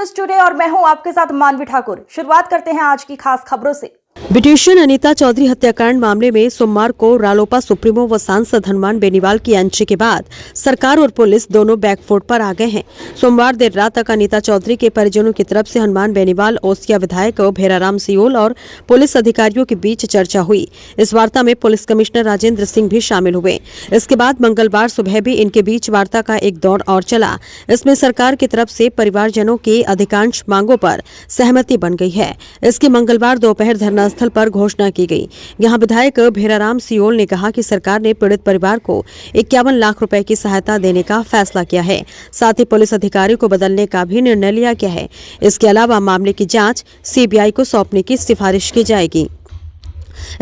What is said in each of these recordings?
News today और मैं हूं आपके साथ मानवी ठाकुर। शुरुआत करते हैं आज की खास खबरों से। ब्यूटिशियन अनीता चौधरी हत्याकांड मामले में सोमवार को रालोपा सुप्रीमो व सांसद हनुमान बेनीवाल की एंट्री के बाद सरकार और पुलिस दोनों बैकफुट पर आ गए हैं। सोमवार देर रात तक अनीता चौधरी के परिजनों की तरफ से हनुमान बेनीवाल, ओसिया विधायक भेराराम सियोल और पुलिस अधिकारियों के बीच चर्चा हुई। इस वार्ता में पुलिस कमिश्नर राजेंद्र सिंह भी शामिल हुए। इसके बाद मंगलवार सुबह भी इनके बीच वार्ता का एक दौर और चला। इसमें सरकार की तरफ से परिवारजनों की अधिकांश मांगों पर सहमति बन गई है। इसकी मंगलवार दोपहर धरना स्थल पर घोषणा की गई। यहां विधायक भेराराम सियोल ने कहा कि सरकार ने पीड़ित परिवार को 51 लाख रुपए की सहायता देने का फैसला किया है। साथ ही पुलिस अधिकारी को बदलने का भी निर्णय लिया गया है। इसके अलावा मामले की जांच सीबीआई को सौंपने की सिफारिश की जाएगी।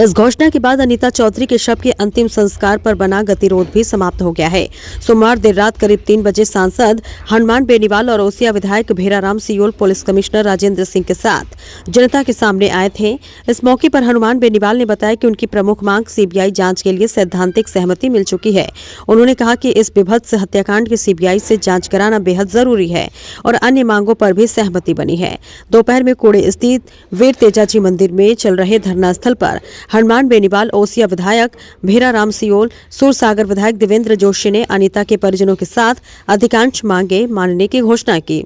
इस घोषणा के बाद अनीता चौधरी के शव के अंतिम संस्कार पर बना गतिरोध भी समाप्त हो गया है। सोमवार देर रात करीब 3 बजे सांसद हनुमान बेनीवाल और ओसिया विधायक Bheraram Seoul police commissioner Rajendra Singh के साथ जनता के सामने आए थे। इस मौके पर हनुमान बेनीवाल ने बताया कि उनकी प्रमुख मांग सीबीआई जांच के लिए सैद्धांतिक सहमति मिल चुकी है। उन्होंने कहा कि इस विभत्स हत्याकांड की सीबीआई से जांच कराना बेहद जरूरी है और अन्य मांगों पर भी सहमति बनी है। दोपहर में कोड़े स्थित वीर तेजाजी मंदिर में चल रहे धरना स्थल पर हनुमान बेनीवाल, ओसिया विधायक भेराराम सियोल, सूरसागर विधायक देवेंद्र जोशी ने अनीता के परिजनों के साथ अधिकांश मांगे मानने की घोषणा की।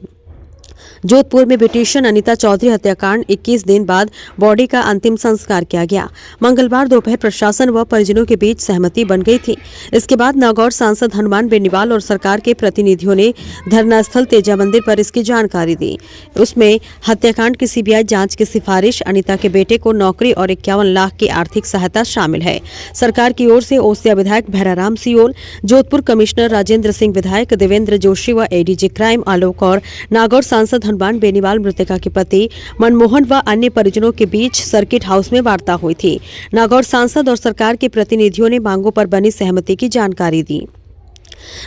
जोधपुर में ब्यूटिशियन अनीता चौधरी हत्याकांड 21 दिन बाद बॉडी का अंतिम संस्कार किया गया। मंगलवार दोपहर प्रशासन व परिजनों के बीच सहमति बन गई थी। इसके बाद नागौर सांसद हनुमान बेनीवाल और सरकार के प्रतिनिधियों ने धरना स्थल तेजा मंदिर पर इसकी जानकारी दी। उसमें हत्याकांड की सीबीआई जांच की सिफारिश, अनीता के बेटे को नौकरी और 51 लाख की आर्थिक सहायता शामिल है। सरकार की ओर से ओसिया विधायक भेराराम सियोल, जोधपुर कमिश्नर राजेंद्र सिंह, विधायक देवेंद्र जोशी व एडीजी क्राइम आलोक और नागौर सांसद हनुमान बेनीवाल, मृतका के पति मनमोहन व अन्य परिजनों के बीच सर्किट हाउस में वार्ता हुई थी। नागौर सांसद और सरकार के प्रतिनिधियों ने मांगों पर बनी सहमति की जानकारी दी।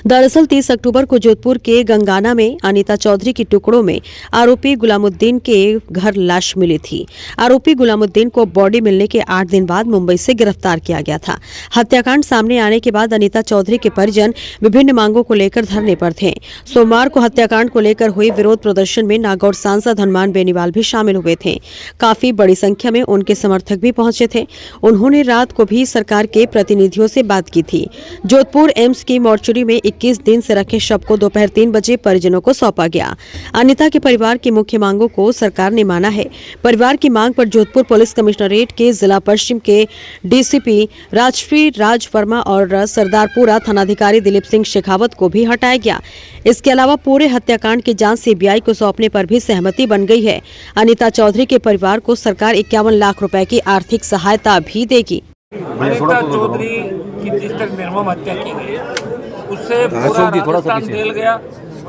दरअसल 30 अक्टूबर को जोधपुर के गंगाना में अनीता चौधरी की टुकड़ों में आरोपी गुलामुद्दीन के घर लाश मिली थी। आरोपी गुलामुद्दीन को बॉडी मिलने के 8 दिन बाद मुंबई से गिरफ्तार किया गया था। हत्याकांड सामने आने के बाद अनीता चौधरी के परिजन विभिन्न मांगों को लेकर धरने पर थे। सोमवार को हत्याकांड को लेकर हुए विरोध प्रदर्शन में नागौर सांसद हनुमान बेनीवाल भी शामिल हुए थे। काफी बड़ी संख्या में उनके समर्थक भी पहुंचे थे। उन्होंने रात को भी सरकार के प्रतिनिधियों से बात की थी। जोधपुर एम्स की मोर्चरी में 21 दिन से रखे शव को दोपहर 3 बजे परिजनों को सौंपा गया। अनीता के परिवार की मुख्य मांगों को सरकार ने माना है। परिवार की मांग पर जोधपुर पुलिस कमिश्नरेट के जिला पश्चिम के डीसीपी राजश्री राज वर्मा और सरदारपुरा थानाधिकारी दिलीप सिंह शेखावत को भी हटाया गया। इसके अलावा पूरे हत्याकांड की जांच सीबीआई को सौंपने पर भी सहमति बन गई है। अनीता चौधरी के परिवार को सरकार 51 लाख रुपए की आर्थिक सहायता भी देगी। अनीता चौधरी की जिस तरह निर्मम हत्या की गई उससे पूरा राजस्थान हिल गया।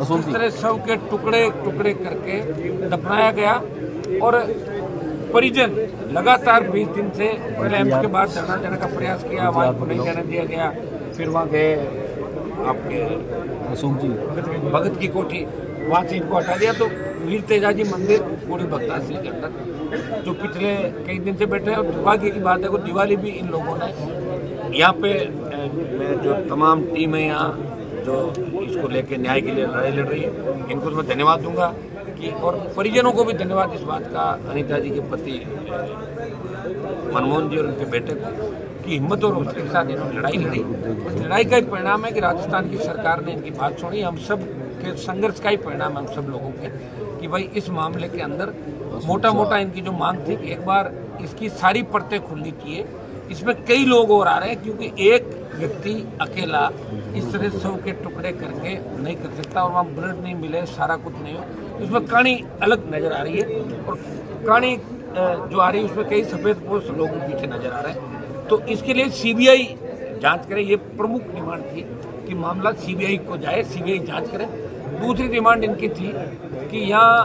जिस तरह शव के टुकड़े टुकड़े करके दफनाया गया और परिजन लगातार 20 दिन से पहले एम्स के बाद धरना देने का प्रयास किया, आवाज को नहीं जाने दिया गया। फिर वहाँ गए आपके भगत की कोठी, वहाँ से इनको हटा दिया। तो वीर तेजाजी मंदिर पूरी भक्ताश्री के अंदर जो पिछले कई दिन से बैठे हैं, और दुर्भाग्य की बात है कि दिवाली भी इन लोगों ने यहाँ पे जो तमाम टीम है यहाँ जो इसको लेके न्याय के लिए लड़ाई लड़ रही है, इनको मैं धन्यवाद दूंगा कि, और परिजनों को भी धन्यवाद इस बात का, अनीता जी के पति मनमोहन जी और उनके बेटे को, की हिम्मत और हौसले के साथ इन्होंने लड़ाई लड़ी। इस लड़ाई का ही परिणाम है कि राजस्थान की सरकार ने इनकी बात सुनी। हम सब के संघर्ष का ही परिणाम है हम सब लोगों के, कि भाई इस मामले के अंदर मोटा इनकी जो मांग थी कि एक बार इसकी सारी परतें खुली किए। इसमें कई लोग और आ रहे हैं, क्योंकि एक व्यक्ति अकेला इस तरह शव के टुकड़े करके नहीं कर सकता, और वहाँ ब्लड नहीं मिले, सारा कुछ नहीं हो। इसमें कहानी अलग नज़र आ रही है, और कहानी जो आ रही है उसमें कई सफ़ेद पोस्ट लोग पीछे नज़र आ रहे हैं। तो इसके लिए सीबीआई जांच करे, ये प्रमुख डिमांड थी कि मामला सीबीआई को जाए, सीबीआई जांच करे। दूसरी डिमांड इनकी थी कि यहाँ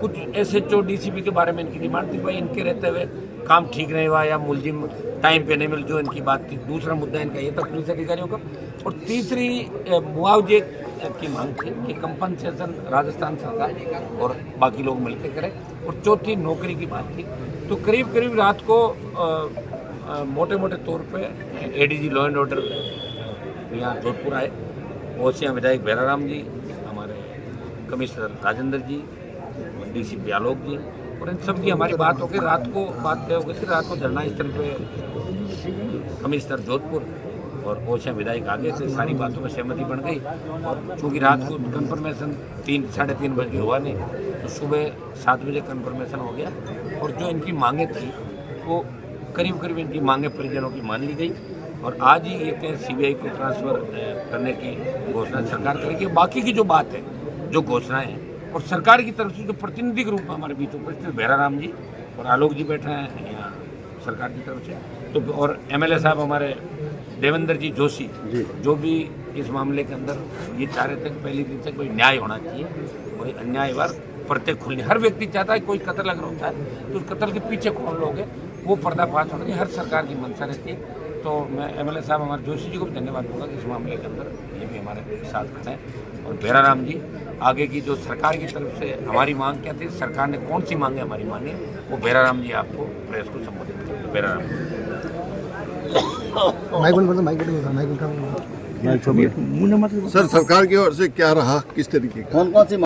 कुछ एसएचओ डीसीपी के बारे में इनकी डिमांड थी, भाई इनके रहते हुए काम ठीक नहीं हुआ या मुलजिम टाइम पे नहीं मिल, जो इनकी बात थी। दूसरा मुद्दा इनका ये था पुलिस अधिकारियों का। और तीसरी मुआवजे की मांग थी कि कंपनसेशन राजस्थान सरकार और बाकी लोग मिलकर करें। और चौथी नौकरी की बात थी। तो करीब करीब रात को मोटे मोटे तौर पे एडीजी लॉ एंड ऑर्डर यहाँ जोधपुर आए, ओसिया विधायक भेराराम जी, हमारे कमिश्नर राजेंद्र जी, डीसीपी आलोक जी और इन सब की हमारी बात हो गई। रात को बात तय हो गई थी, रात को धरना स्थल पे कमिश्नर जोधपुर और ओछा विधायक आगे थे, सारी बातों में सहमति बन गई। और चूँकि रात को कंफर्मेशन 3-3:30 बजे हुआ नहीं, तो सुबह 7 बजे कंफर्मेशन हो गया। और जो इनकी मांगे थी वो करीब करीब इनकी मांगे परिजनों की मान ली गई। और आज ही ये केस सीबीआई को ट्रांसफ़र करने की घोषणा सरकार करेगी। बाकी की जो बात है, जो घोषणाएं हैं, और सरकार की तरफ से जो प्रतिनिधि के रूप में हमारे बीच उपस्थित भैराराम जी और आलोक जी बैठे हैं यहाँ सरकार की तरफ से, तो और एमएलए साहब हमारे देवेंद्र जी जोशी जो भी इस मामले के अंदर ये चाह रहे थे कि पहली दिन से कोई न्याय होना चाहिए और ये अन्यायवार प्रत्येक खुलने, हर व्यक्ति चाहता है कोई कत्ल अगर होता है तो उस कत्ल के पीछे कौन लोग हैं वो पर्दाफाश होना चाहिए, हर सरकार की मंशा रहती है। तो मैं एमएलए साहब हमारे जोशी जी को भी धन्यवाद दूंगा कि इस मामले के अंदर ये भी हमारे साथ खड़े हैं। और भैराराम जी आगे की जो सरकार की तरफ से हमारी मांग क्या थी, सरकार ने कौन सी मांगे हमारी मानी, वो भैराराम जी आपको प्रेस को संबोधित करेंगे। भैराराम सर, सरकार की ओर से क्या रहा, किस तरीके का? कौन कौन सी